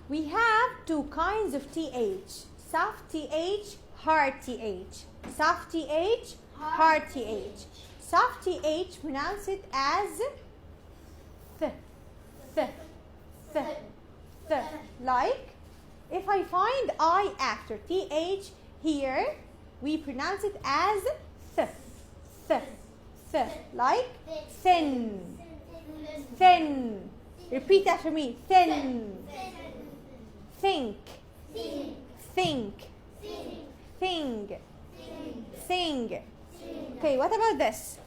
We have two kinds of TH. Soft TH, hard TH. Soft TH, hard TH. Soft TH, pronounce it as th, th, th, th. Like, if I find I after TH here, we pronounce it as th, th, th. Like, thin, thin. Repeat after me, thin. Think, think, thing, sing. Okay, what about this?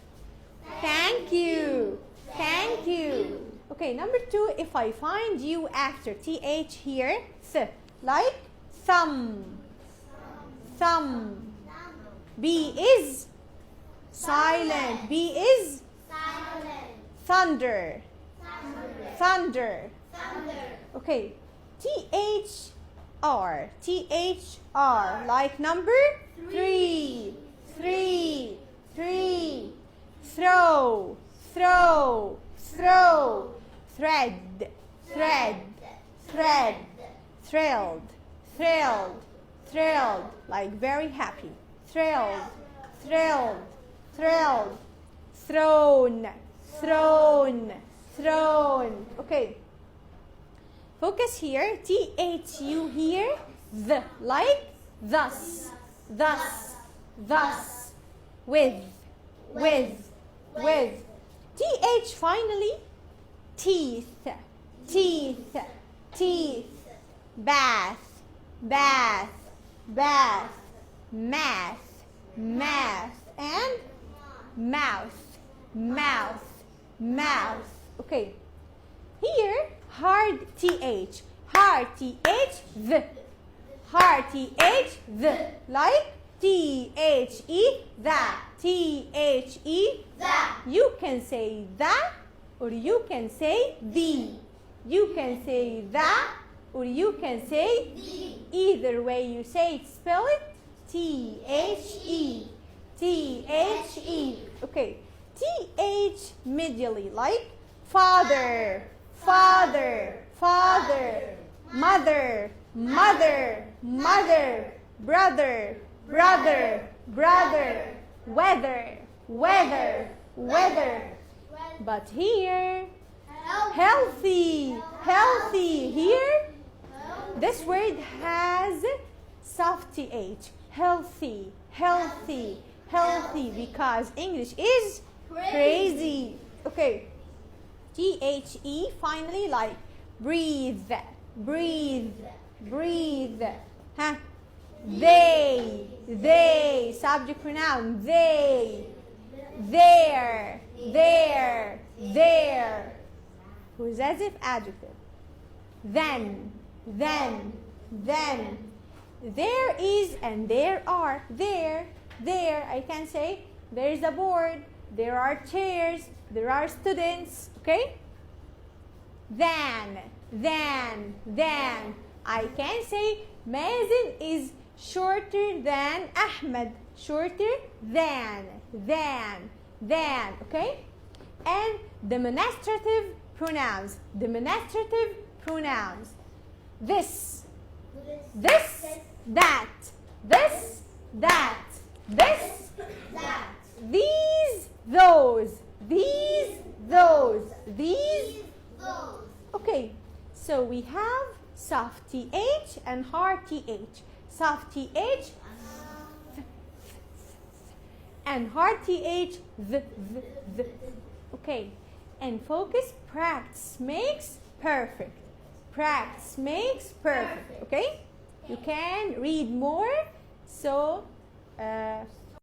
Thank you, thank you. Okay, number two, if I find you after TH here, th, like thumb, thumb. B is silent. B is thunder, thunder. Okay, THR, THR, like number three, three, three. Throw, throw, throw. Thread, thread, thread. Thrilled, thrilled, thrilled, like very happy. Thrilled, thrilled, thrilled. Thrown, thrown, thrown. Okay. Focus here. THU here. The, like thus, thus, thus. With, with, with. TH finally. Teeth, teeth, teeth. Bath, bath, bath. Math, math. And mouth, mouth, mouth. Okay. Here, hard TH. Hard TH, the. Hard TH, the. Like THE, that. THE, that. You can say that, or you can say the. You can say that, or you can say the. Either way you say it, spell it. THE. THE. Okay. TH medially, like father, father, father. Mother, mother, mother. Brother, brother, brother. Weather, weather, weather. But here, healthy, healthy. Here, this word has soft TH. Healthy, healthy, healthy. Because English is crazy. Okay. THE finally, like breathe, breathe, breathe. Huh? They, subject pronoun, they, there, there, there. Possessive adjective. Then, then, then. There is and there are. There, there. I can say there is a board, there are chairs, there are students. Okay? Then, then. I can say Mazen is shorter than Ahmed. Shorter than. Okay? And demonstrative pronouns. Demonstrative pronouns. This, that. This, that. This, that. These, those. These, those. These, those. Okay. So we have soft TH and hard TH. Soft TH and hard TH, the. Okay. And focus, practice makes perfect. Practice makes perfect. Okay? You can read more. So,